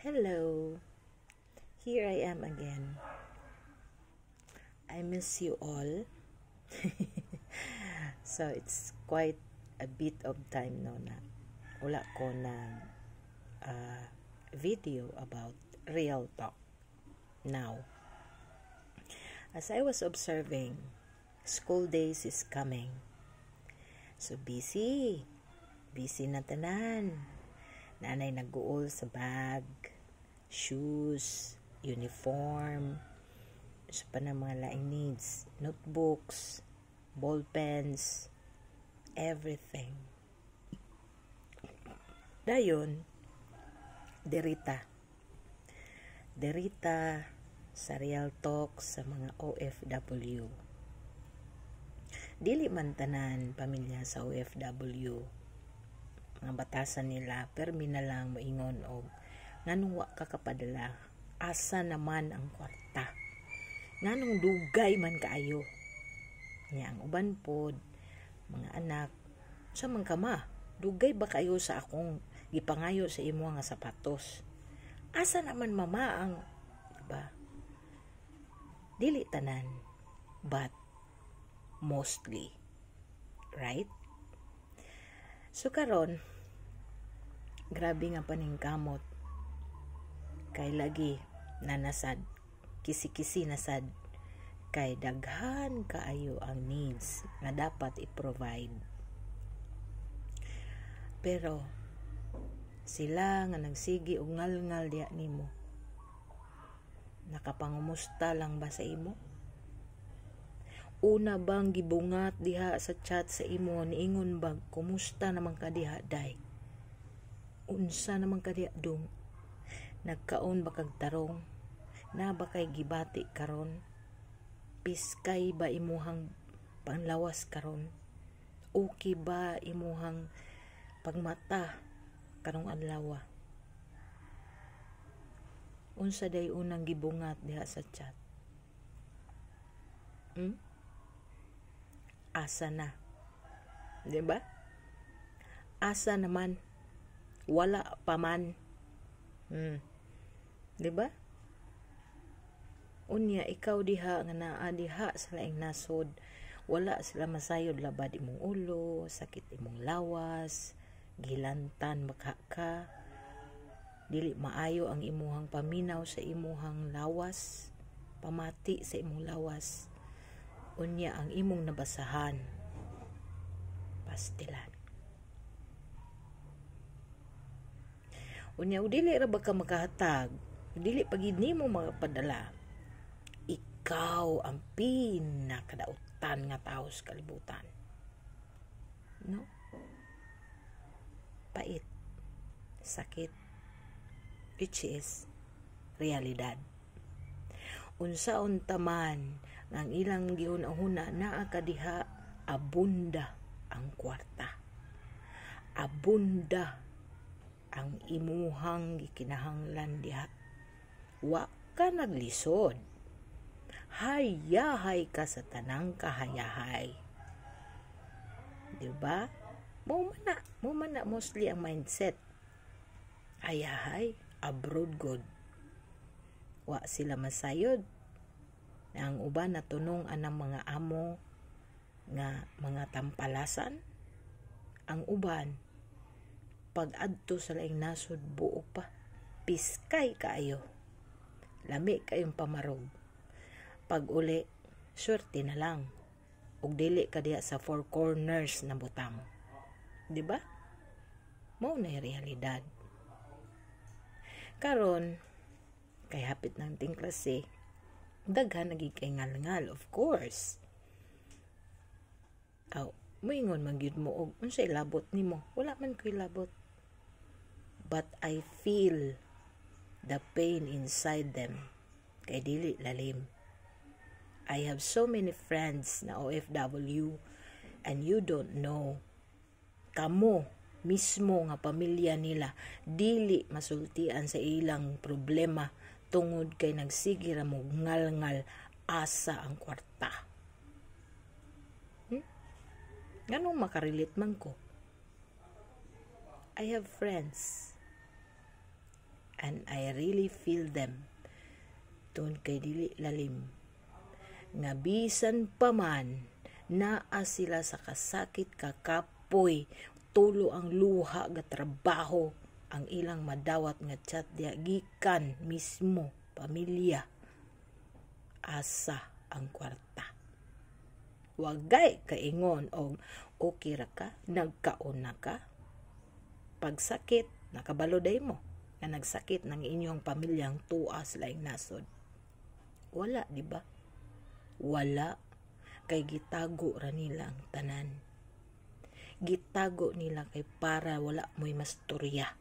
Hello, here I am again. I miss you all. So it's quite a bit of time no na wala ko ng video about real talk. Now, as I was observing, school days is coming. So busy na tanan. Nanay nag-uol sa bag, shoes, uniform, sa pa ng mga laing needs, notebooks, ball pens, everything. Dayon, derita sa real talk sa mga OFW. Dili man tanan pamilya sa OFW. Mga batasan nila, permi na lang moingon og nganong wa ka kapadala, asa naman ang kwarta, nganong dugay man kaayo niya. Ang uban pod mga anak, sa man kama dugay ba kayo sa akong gipangayo sa imo nga sapatos, asa naman mama ang, diba? Dili tanan, but mostly, right? So karon, grabe nga paningkamot kay lagi na nasad, kisi-kisi nasad, kay daghan kaayo ang needs nga dapat i-provide. Pero sila nga nagsigi og ngal-ngal diha nimo, nakapangumusta lang ba sa imo? Una bang gibungat diha sa chat sa imo, niingon bang kumusta naman ka diha day? Unsa naman ka diha dong? Nagkaon ba kag tarong? Na ba kay gibati karon? Piskay ba imuhang panlawas karon? Okay ba imuhang pagmata karong adlaw? Unsa day unang gibungat diha sa chat? Asa na? Diba? Asa naman? Wala pa man. Diba? Unya, ikaw diha nga naa diha sa laing nasod, wala sila masayod labad imong ulo, sakit imong lawas, gilantan baka ka, dili maayo ang imuhang paminaw sa imuhang lawas, pamati sa imong lawas. Unya, ang imong nabasahan, pastilan. Unya, dili ra ba ka makahatag, dili pagid nimo makapadala, ikaw ang pinakadautan nga tao sa kalibutan. No? Pait, sakit, which is realidad. Unsaon taman ang ilang gihuna-huna, naa ka diha, abunda ang kwarta, abunda ang imuhang gikinahanglan diha, wa ka naglisod, hayahay ka sa tanang kahayahay. Diba? Mo man na mostly ang mindset, hayahay, abroad god, wa sila masayod. Ang uban na tunong anang mga amo nga mga tampalasan, ang uban pag adto sa laing nasod buo pa, piskay kaayo, lami kayong pamarog. Pag uli, swerte na lang, ug dili ka diha sa four corners na butang. Diba? Mao na realidad. Karon, kay hapit ng ting klase, daghan naging ngal-ngal, of course. Moingon man gyud mo og unsay labot nimo? Wala man ko'y labot. But I feel the pain inside them, kay dili lalim. I have so many friends na OFW, and you don't know, kamo mismo nga pamilya nila dili masultian sa ilang problema tungod kay nagsige ra mo ngal-ngal asa ang kwarta. Nganong makarelate man ko? I have friends and I really feel them. Tungod kay dili lalim. Nga bisan pa man, naa sila sa kasakit kakapoy, tulo ang luha ga trabaho, ang ilang madawat nga chat diya gikan mismo pamilya. Asa ang kwarta. Wagay kaingon og okay ra ka, nagkaon na ka. Pagsakit, nakabalo day mo nga nagsakit ng inyong pamilyang tuas laing nasod. Wala, di ba? Wala. Kay gitago ra nila ang tanan. Gitago nila kay para wala mo'y masturya.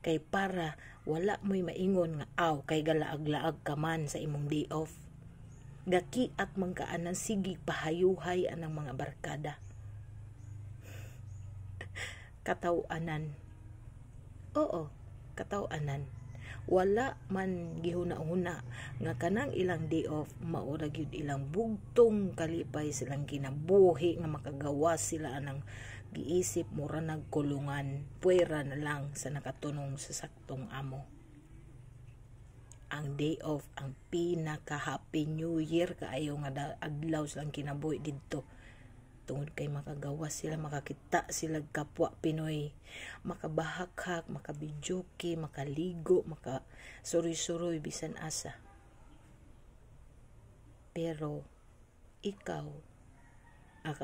Kay para wala mo'y maingon nga aw kay galaag-laag ka man sa imong day off. Gaki at mangkaanan sige pahayuhay anang mga barkada. Katawanan. Oo, katawanan. Wala man gihuna-huna nga kanang ilang day off maura gyud ilang bugtong kalipay silang kinabuhi nga makagawas sila anang giisip mura nagkulungan puwera na lang sa nakatunong sa saktong amo. Ang day off ang pinaka happy new year kaayo nga adlaw silang kinabuhi didto. Tungod kay makagawas sila, makakita sila kapwa Pinoy, makabahakhak, makabidyoke, makaligo, makasuroy-suroy bisan asa. Pero ikaw,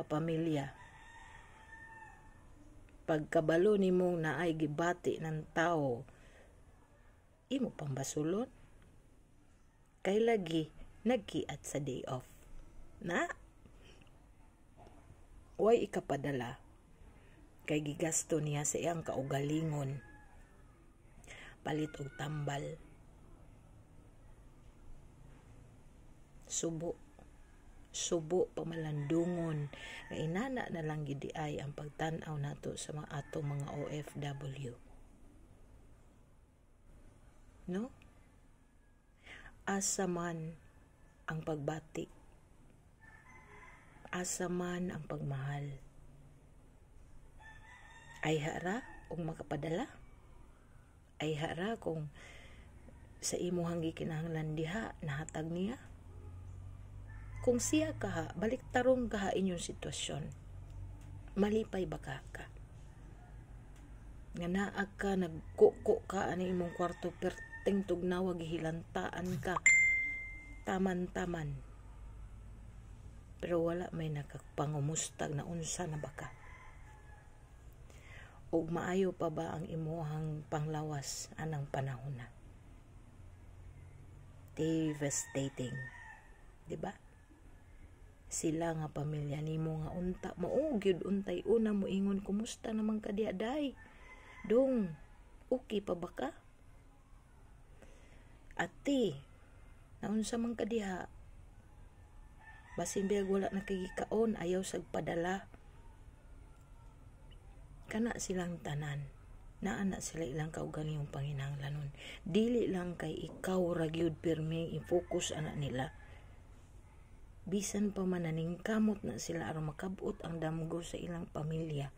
pamilya, pagkabalo nimong naay gibati ng tao, imo pang basulon? Kay lagi nagkiat sa day off. Na? Way ikapadala kay gigasto niya sa iyang kaugalingon palit og tambal, subo pamalandungon nga inana na lang gid ay ang pagtan-aw nato sa mga atong mga OFW, no? Asa man ang pagbati, asa man ang pagmahal. Ay hara kung makapadala. Ay hara kung sa imuhang gikinahanglan diha nahatag niya. Kung siya kaha, balik tarong kaha inyong sitwasyon. Malipay ba ka? Nga naa ka, nagkuko ka ani imong kwarto perting tugnawa gihilantaan ka. Taman-taman. Pero wala may nakapangumustag na unsa na baka. Ug maayo pa ba ang imuhang panglawas anang panahon na? Devastating. Diba? Sila nga pamilya nimo nga unta, maugyod untay una mo ingon, kumusta naman ka diaday? Dong, okay pa ba ka? Ati, naunsa man ka diha? Basin biyag wala nakikikaon, ayaw sagpadala. Kana silang tanan. Naana sila ilang kaugalingong panginahanglanon. Dili lang kay ikaw ragyud pirmi i-focus ana nila. Bisan pa mananing kamot na sila aron makabot ang damgo sa ilang pamilya.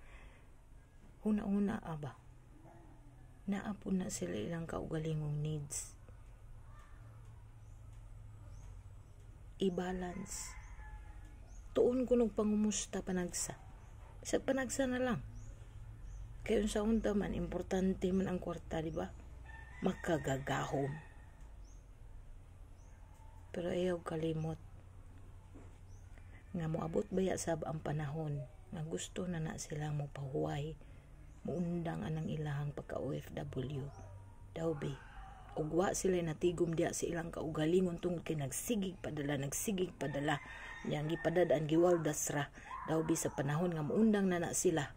Huna-huna aba. Naapon na sila ilang kaugalingong needs. I-balance. Tuon ko nung pangumusta panagsa. Sa panagsa na lang. Kaya sa unta man, importante man ang kwarta, di ba? Makagagahom. Pero ayaw kalimot. Nga moabot baya sab ang panahon nga gusto na sila mo pahuway, muundang anang ilahang pagka-OFW. Dawbe, ugwa sila natigom diya sa ilang kaugalingon tungod kay nagsigig padala. Yang gipadadaan giwaldas ra. Dawbe sa panahon nga muundang na sila.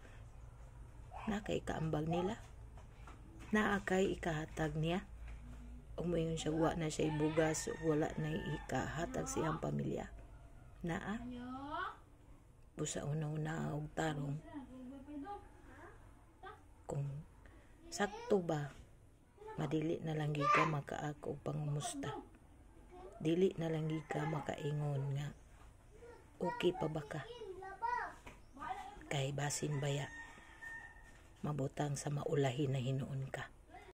Nakay kaambag nila. Naakay ikahatag niya. Ug moingon siya wa na siya ibugas, wala na ikahatag sa iyang pamilya. Naa? Busa una-una og tarong. Kung sakto ba, madili na lang giga makaako og pangumusta. Dili na lang giga makaingon nga okay pa ba ka? Kay basin baya mabutang sa maulahin na hinuon ka.